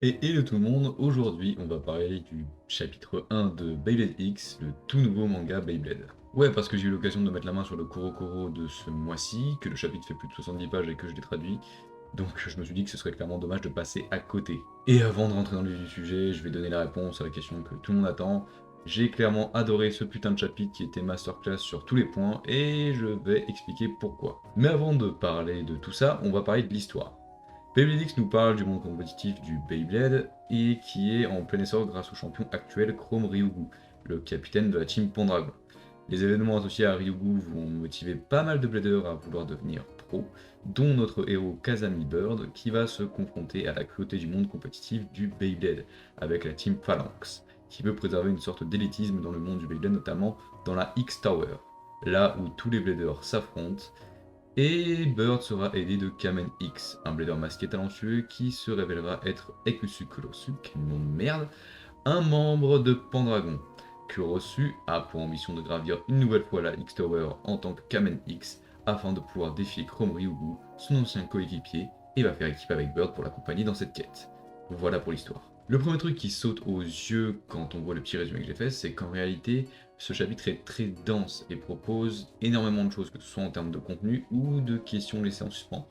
Hello tout le monde, aujourd'hui on va parler du chapitre 1 de Beyblade X, le tout nouveau manga Beyblade. Ouais, parce que j'ai eu l'occasion de mettre la main sur le Kurokoro de ce mois-ci, que le chapitre fait plus de 70 pages et que je l'ai traduit, donc je me suis dit que ce serait clairement dommage de passer à côté. Et avant de rentrer dans le vif du sujet, je vais donner la réponse à la question que tout le monde attend. J'ai clairement adoré ce putain de chapitre qui était masterclass sur tous les points, et je vais expliquer pourquoi. Mais avant de parler de tout ça, on va parler de l'histoire. Beyblade X nous parle du monde compétitif du Beyblade et qui est en plein essor grâce au champion actuel Chrome Ryugu, le capitaine de la team Pendragon. Les événements associés à Ryugu vont motiver pas mal de bladers à vouloir devenir pro, dont notre héros Kazami Bird qui va se confronter à la cruauté du monde compétitif du Beyblade avec la team Phalanx, qui veut préserver une sorte d'élitisme dans le monde du Beyblade, notamment dans la X Tower, là où tous les bladers s'affrontent. Et Bird sera aidé de Kamen X, un blader masqué talentueux qui se révélera être Ekusu Kurosu, quel nom de merde, un membre de Pendragon. Kurosu a pour ambition de gravir une nouvelle fois la X-Tower en tant que Kamen X afin de pouvoir défier Chrome Ryugu, son ancien coéquipier, et va faire équipe avec Bird pour l'accompagner dans cette quête. Voilà pour l'histoire. Le premier truc qui saute aux yeux quand on voit le petit résumé que j'ai fait, c'est qu'en réalité, ce chapitre est très dense et propose énormément de choses, que ce soit en termes de contenu ou de questions laissées en suspens.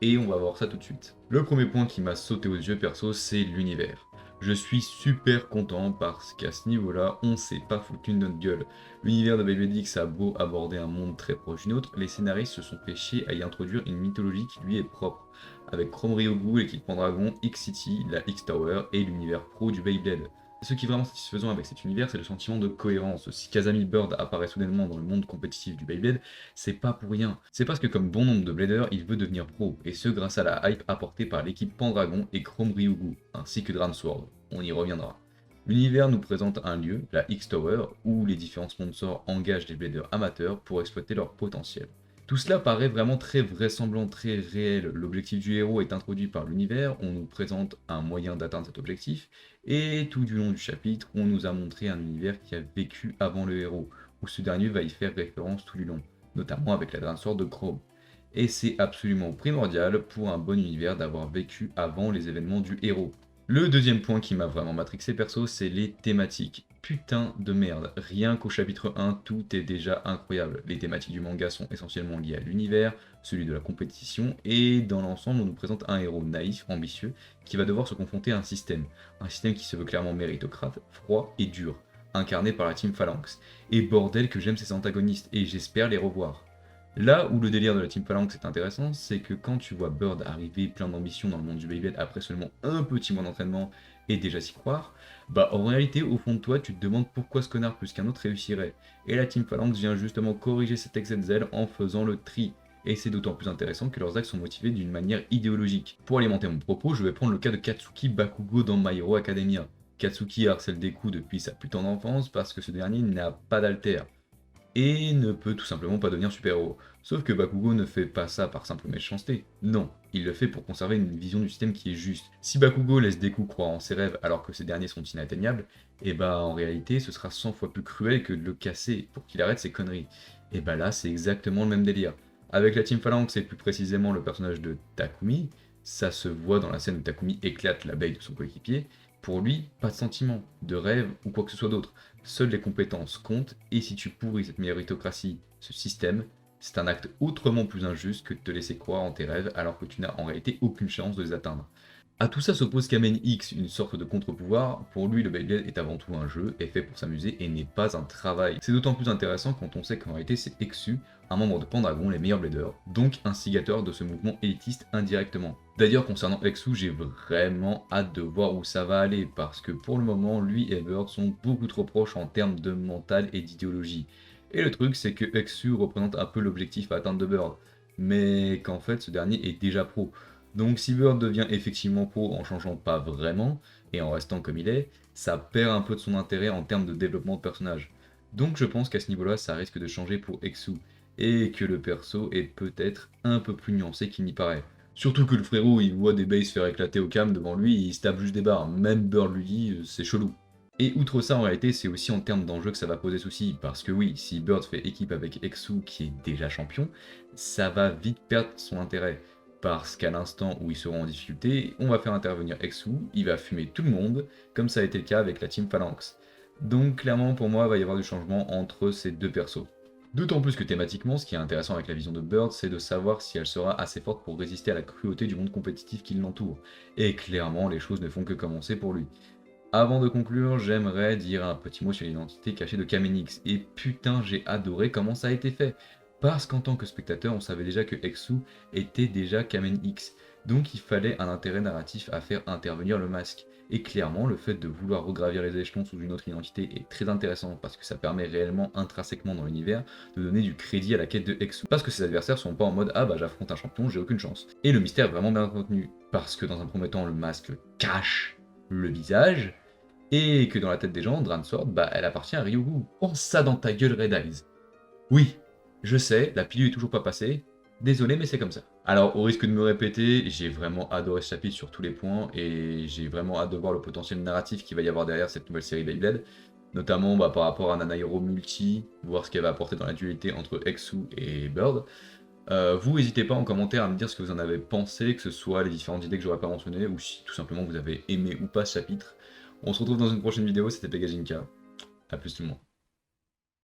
Et on va voir ça tout de suite. Le premier point qui m'a sauté aux yeux perso, c'est l'univers. Je suis super content parce qu'à ce niveau-là, on s'est pas foutu de notre gueule. L'univers de Beyblade X a beau aborder un monde très proche du nôtre, les scénaristes se sont fait chier à y introduire une mythologie qui lui est propre, avec Chrome Ryugu, l'équipe Pendragon, X-City, la X-Tower et l'univers pro du Beyblade. Ce qui est vraiment satisfaisant avec cet univers, c'est le sentiment de cohérence. Si Kazami Bird apparaît soudainement dans le monde compétitif du Beyblade, c'est pas pour rien. C'est parce que comme bon nombre de bladers, il veut devenir pro, et ce grâce à la hype apportée par l'équipe Pendragon et Chrome Ryugu, ainsi que Dransword. On y reviendra. L'univers nous présente un lieu, la X-Tower, où les différents sponsors engagent des bladers amateurs pour exploiter leur potentiel. Tout cela paraît vraiment très vraisemblant, très réel. L'objectif du héros est introduit par l'univers, on nous présente un moyen d'atteindre cet objectif, et tout du long du chapitre, on nous a montré un univers qui a vécu avant le héros, où ce dernier va y faire référence tout du long, notamment avec la Dransword de Chrome. Et c'est absolument primordial pour un bon univers d'avoir vécu avant les événements du héros. Le deuxième point qui m'a vraiment matrixé perso, c'est les thématiques. Putain de merde, rien qu'au chapitre 1, tout est déjà incroyable. Les thématiques du manga sont essentiellement liées à l'univers, celui de la compétition, et dans l'ensemble, on nous présente un héros naïf, ambitieux, qui va devoir se confronter à un système qui se veut clairement méritocrate, froid et dur, incarné par la team Phalanx. Et bordel que j'aime ces antagonistes, et j'espère les revoir. Là où le délire de la Team Phalanx est intéressant, c'est que quand tu vois Bird arriver plein d'ambition dans le monde du Beyblade après seulement un petit mois d'entraînement et déjà s'y croire, bah en réalité au fond de toi tu te demandes pourquoi ce connard plus qu'un autre réussirait. Et la Team Phalanx vient justement corriger cet excès de zèle en faisant le tri. Et c'est d'autant plus intéressant que leurs actes sont motivés d'une manière idéologique. Pour alimenter mon propos, je vais prendre le cas de Katsuki Bakugo dans My Hero Academia. Katsuki harcèle Deku depuis sa putain d'enfance parce que ce dernier n'a pas d'alter et ne peut tout simplement pas devenir super-héros. Sauf que Bakugo ne fait pas ça par simple méchanceté. Non, il le fait pour conserver une vision du système qui est juste. Si Bakugo laisse Deku croire en ses rêves alors que ces derniers sont inatteignables, et bah en réalité ce sera 100 fois plus cruel que de le casser pour qu'il arrête ses conneries. Et bah là c'est exactement le même délire. Avec la Team Phalanx et plus précisément le personnage de Takumi, ça se voit dans la scène où Takumi éclate l'abeille de son coéquipier, pour lui, pas de sentiment, de rêve ou quoi que ce soit d'autre. Seules les compétences comptent, et si tu pourris cette méritocratie, ce système, c'est un acte autrement plus injuste que de te laisser croire en tes rêves alors que tu n'as en réalité aucune chance de les atteindre. À tout ça s'oppose Kamen X, une sorte de contre-pouvoir. Pour lui, le Beyblade est avant tout un jeu, est fait pour s'amuser et n'est pas un travail. C'est d'autant plus intéressant quand on sait qu'en réalité c'est Exu, un membre de Pendragon, les meilleurs bladers, donc instigateur de ce mouvement élitiste indirectement. D'ailleurs, concernant Exu, j'ai vraiment hâte de voir où ça va aller, parce que pour le moment, lui et Bird sont beaucoup trop proches en termes de mental et d'idéologie. Et le truc, c'est que Exu représente un peu l'objectif à atteindre de Bird, mais qu'en fait ce dernier est déjà pro. Donc si Bird devient effectivement pro en changeant pas vraiment, et en restant comme il est, ça perd un peu de son intérêt en termes de développement de personnage. Donc je pense qu'à ce niveau-là, ça risque de changer pour Exu, et que le perso est peut-être un peu plus nuancé qu'il n'y paraît. Surtout que le frérot, il voit des bases se faire éclater au cam devant lui, et il se tape juste des barres. Même Bird lui dit, c'est chelou. Et outre ça, en réalité, c'est aussi en termes d'enjeu que ça va poser souci, parce que oui, si Bird fait équipe avec Exu qui est déjà champion, ça va vite perdre son intérêt. Parce qu'à l'instant où ils seront en difficulté, on va faire intervenir Exu, il va fumer tout le monde, comme ça a été le cas avec la team Phalanx. Donc clairement pour moi il va y avoir du changement entre ces deux persos. D'autant plus que thématiquement, ce qui est intéressant avec la vision de Bird, c'est de savoir si elle sera assez forte pour résister à la cruauté du monde compétitif qui l'entoure. Et clairement, les choses ne font que commencer pour lui. Avant de conclure, j'aimerais dire un petit mot sur l'identité cachée de Kamenix. Et putain, j'ai adoré comment ça a été fait. Parce qu'en tant que spectateur, on savait déjà que Exu était déjà Kamenix. Donc il fallait un intérêt narratif à faire intervenir le masque. Et clairement, le fait de vouloir regravir les échelons sous une autre identité est très intéressant parce que ça permet réellement, intrinsèquement dans l'univers, de donner du crédit à la quête de Exu. Parce que ses adversaires sont pas en mode ah bah j'affronte un champion, j'ai aucune chance. Et le mystère est vraiment bien contenu. Parce que dans un premier temps, le masque cache le visage, et que dans la tête des gens, Dransword, bah elle appartient à Ryugu. Pense ça dans ta gueule, Red Eyes. Oui, je sais, la pilule est toujours pas passée. Désolé, mais c'est comme ça. Alors, au risque de me répéter, j'ai vraiment adoré ce chapitre sur tous les points, et j'ai vraiment hâte de voir le potentiel narratif qu'il va y avoir derrière cette nouvelle série Beyblade, notamment bah, par rapport à Nanairo Multi, voir ce qu'elle va apporter dans la dualité entre Exu et Bird. Vous, n'hésitez pas en commentaire à me dire ce que vous en avez pensé, que ce soit les différentes idées que j'aurais pas mentionnées, ou si tout simplement vous avez aimé ou pas ce chapitre. On se retrouve dans une prochaine vidéo, c'était Pegajinka. A plus tout le monde.